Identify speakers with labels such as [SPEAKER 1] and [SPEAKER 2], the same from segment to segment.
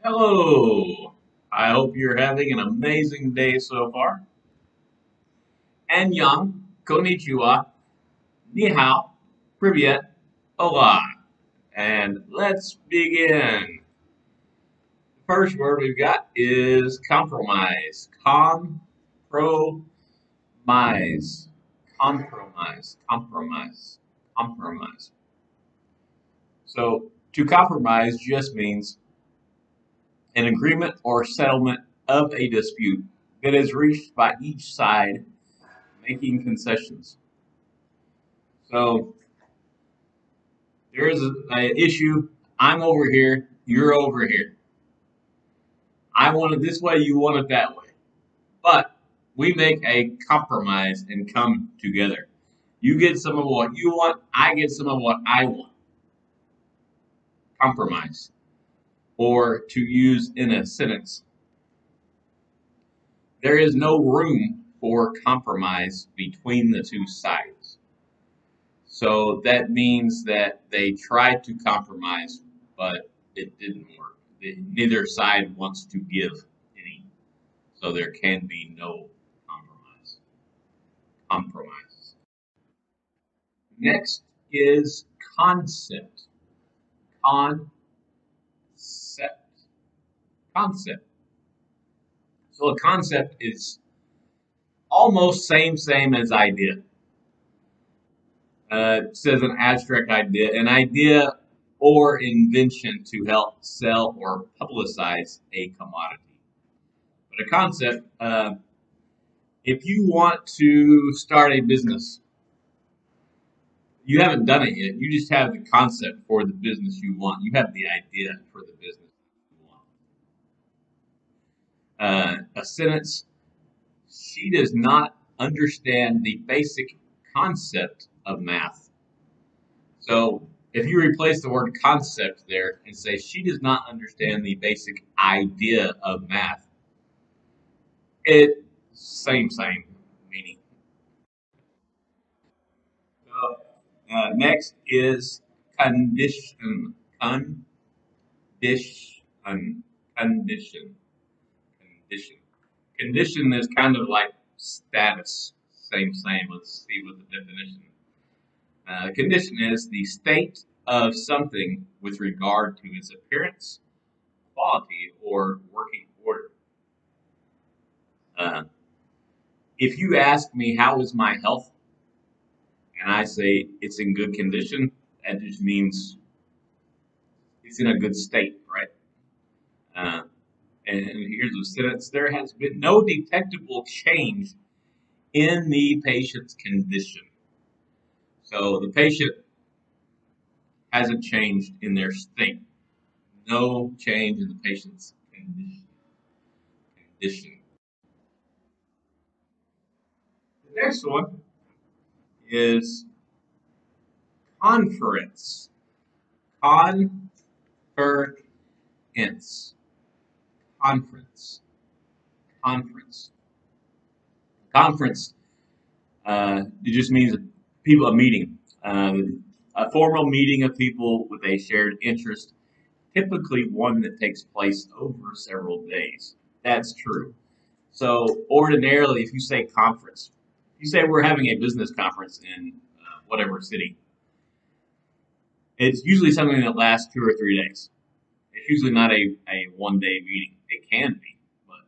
[SPEAKER 1] Hello. I hope you're having an amazing day so far. Annyeong, konnichiwa, ni hao, privyet, hola. And let's begin. The first word we've got is compromise. Compromise. Compromise. Compromise. Compromise. So to compromise just means an agreement or settlement of a dispute that is reached by each side making concessions. So there is a issue. I'm over here. You're over here. I want it this way. You want it that way. But we make a compromise and come together. You get some of what you want. I get some of what I want. Compromise. Or to use in a sentence, there is no room for compromise between the two sides. So that means that they tried to compromise, but it didn't work. Neither side wants to give any. So there can be no compromise. Compromise. Next is concept. Concept. Concept. So a concept is almost same as idea. It says an abstract idea, an idea or invention to help sell or publicize a commodity. But a concept, if you want to start a business, you haven't done it yet. You just have the concept for the business you want. You have the idea for the business you want. A sentence, she does not understand the basic concept of math. So if you replace the word concept there and say she does not understand the basic idea of math, it same meaning. So, next is condition. Condition. Condition. Condition. Condition is kind of like status. Same. Let's see what the definition. Condition is the state of something with regard to its appearance, quality, or working order. Uh, if you ask me how is my health, and I say it's in good condition, that just means it's in a good state, right? Uh, and here's a sentence: there has been no detectable change in the patient's condition. So the patient hasn't changed in their state. No change in the patient's condition. The next one is conference. Conference. Conference. Conference. Conference. It just means people a meeting. A formal meeting of people with a shared interest, typically one that takes place over several days. That's true. So ordinarily, if you say conference, if you say we're having a business conference in whatever city, it's usually something that lasts 2 or 3 days. It's usually not a 1 day meeting. It can be, but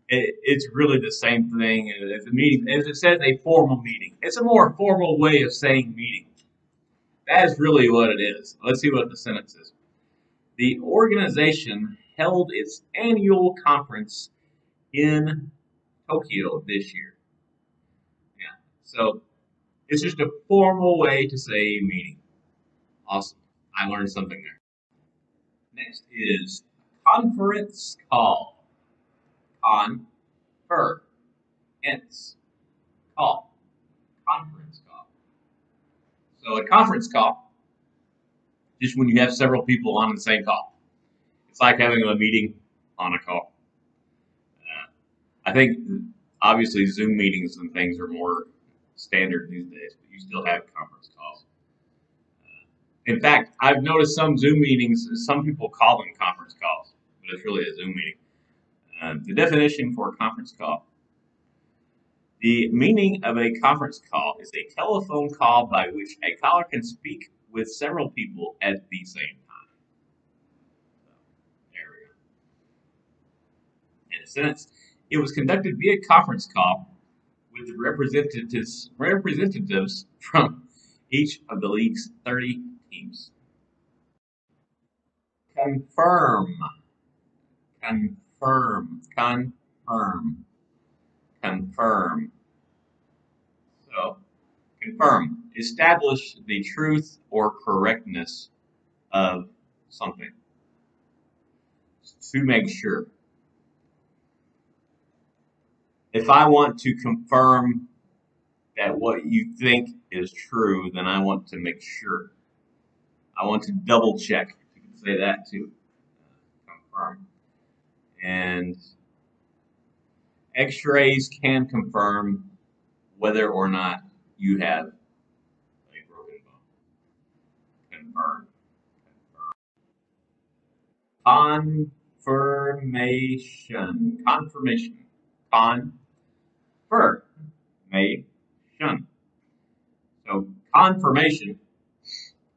[SPEAKER 1] it's really the same thing as a meeting. As it says, a formal meeting. It's a more formal way of saying meeting. That is really what it is. Let's see what the sentence is. The organization held its annual conference in Tokyo this year. Yeah. So it's just a formal way to say meeting. Awesome. I learned something there. Next is conference call. Conference call. Conference call. So a conference call, just when you have several people on the same call. It's like having a meeting on a call. I think obviously Zoom meetings and things are more standard these days, but you still have conference calls. In fact, I've noticed some Zoom meetings, some people call them conference calls, but but it's really a Zoom meeting. The definition for a conference call. The meaning of a conference call is a telephone call by which a caller can speak with several people at the same time. So, there we go. In a sentence, it was conducted via conference call with representatives from each of the league's 30 teams. Confirm, confirm, confirm. So, confirm. Establish the truth or correctness of something. To make sure. If I want to confirm that what you think is true, then I want to make sure. I want to double check. You can say that too. Confirm. And X-rays can confirm whether or not you have a broken bone. Confirm. Confirmation. Confirmation. Confirmation. So confirmation,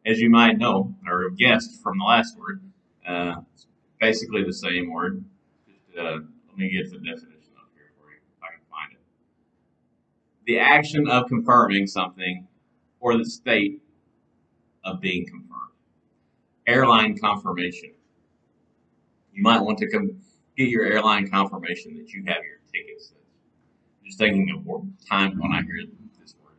[SPEAKER 1] as you might know or have guessed from the last word, it's basically the same word. Just, let me get the definition up here for you if I can find it. The action of confirming something or the state of being confirmed. Airline confirmation. You might want to get your airline confirmation that you have your tickets. Just thinking of times when I hear this word.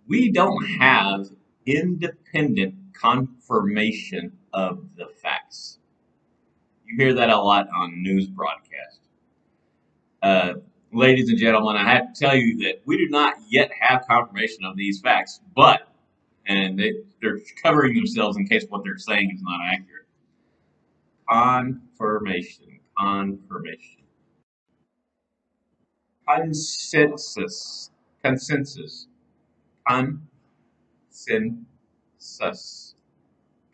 [SPEAKER 1] We don't have independent confirmation of the facts. You hear that a lot on news broadcasts. Ladies and gentlemen, I have to tell you that we do not yet have confirmation of these facts, but, and they're covering themselves in case what they're saying is not accurate. Confirmation, confirmation. Consensus, consensus, consensus,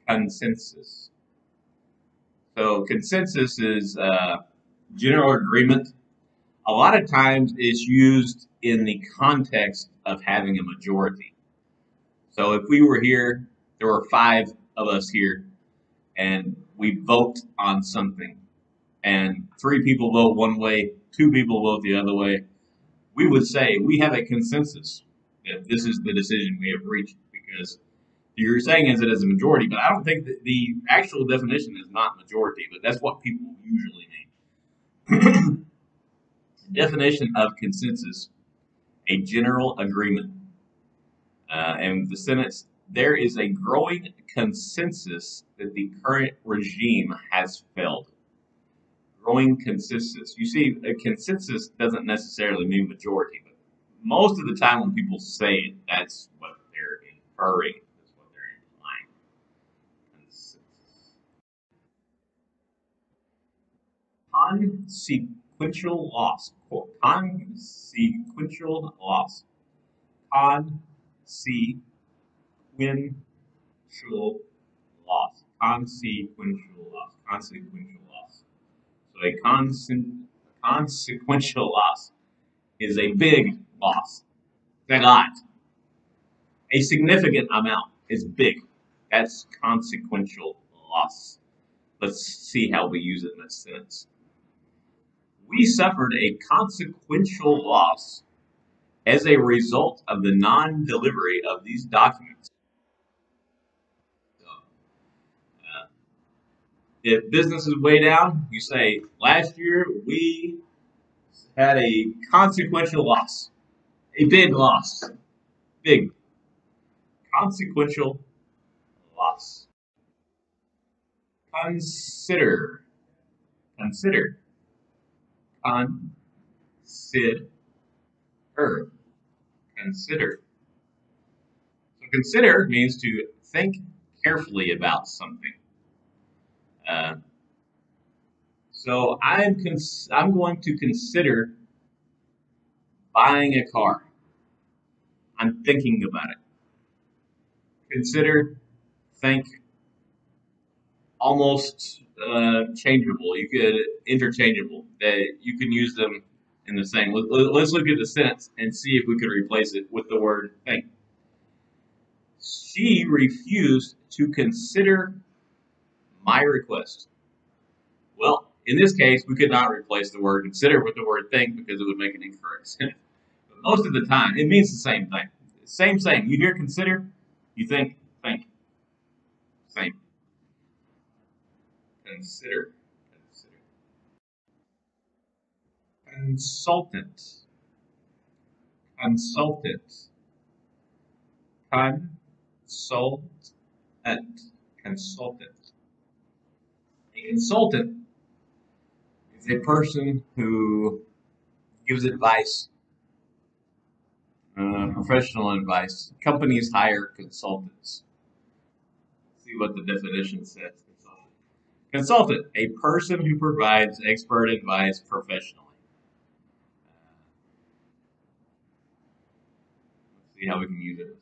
[SPEAKER 1] consensus. So consensus is general agreement. A lot of times it's used in the context of having a majority. So if we were here, there were 5 of us here, and we vote on something, and 3 people vote one way, 2 people vote the other way, we would say we have a consensus that this is the decision we have reached, because you're saying is it as a majority, but I don't think that the actual definition is not majority, but that's what people usually mean. Definition of consensus, a general agreement. And the sentence, there is a growing consensus that the current regime has failed. Growing consensus. You see, a consensus doesn't necessarily mean majority, but most of the time when people say it, that's what they're inferring. That's what they're implying. Consensus. Consequential loss. Consequential loss. Consequential loss. Consequential loss. Consequential loss. So a consequential loss is a big loss. A lot. A significant amount is big. That's consequential loss. Let's see how we use it in this sentence. We suffered a consequential loss as a result of the non-delivery of these documents. So, if business is way down, you say, last year we had a consequential loss. A big loss. Big. Consequential loss. Consider. Consider. Consider. Consider. So consider means to think carefully about something. So I'm going to consider buying a car. I'm thinking about it. Consider, think, almost changeable. You could interchangeable. That you can use them in the same. Let's look at the sentence and see if we could replace it with the word think. She refused to consider my request. Well, in this case, we could not replace the word consider with the word think because it would make an incorrect sentence. But most of the time, it means the same thing. Same thing. You hear consider, you think. Same. Consider. Consider. Consultant. Consultant. Consultant. Consultant. A consultant is a person who gives advice, professional advice. Companies hire consultants. See what the definition says. Consultant. Consultant, a person who provides expert advice professionally. Let's see how we can use it.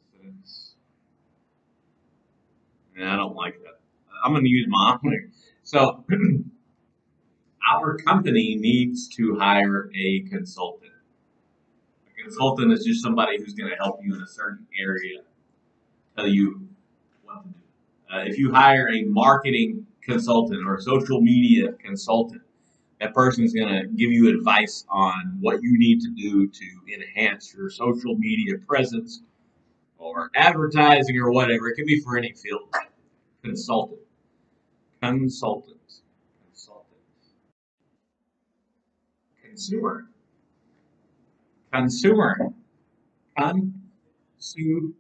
[SPEAKER 1] And I don't like that. I'm going to use my own. So, our company needs to hire a consultant. A consultant is just somebody who's going to help you in a certain area, tell you what to do. If you hire a marketing consultant or a social media consultant, that person's going to give you advice on what you need to do to enhance your social media presence or advertising or whatever. It can be for any field. Consultant. Consultant. Consultant. Consumer. Consumer. Consumer.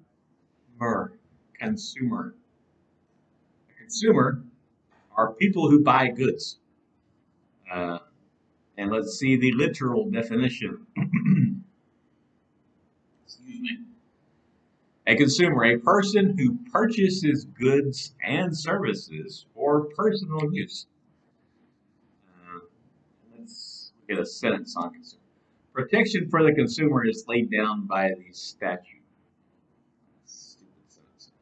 [SPEAKER 1] Consumer. Consumer are people who buy goods. Uh, and let's see the literal definition. Excuse me. A consumer, a person who purchases goods and services for personal use. Uh, let's get a sentence on consumer. Protection for the consumer is laid down by the statute. Stupid sentence.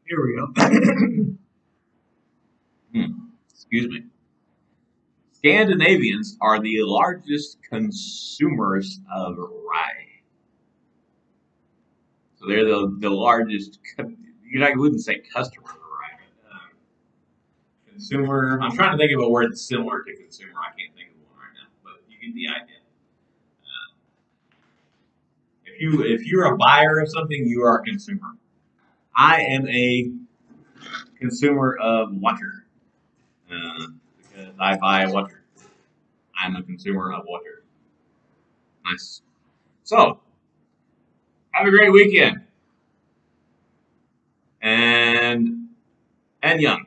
[SPEAKER 1] Here we go. Excuse me. Scandinavians are the largest consumers of rye. So they're the largest, I wouldn't say customer of rye, but consumer. I'm trying to think of a word that's similar to consumer. I can't think of one right now, but you get the idea. If you're a buyer of something, you are a consumer. I am a consumer of water because I buy water. I'm a consumer of water. Nice. So have a great weekend and young.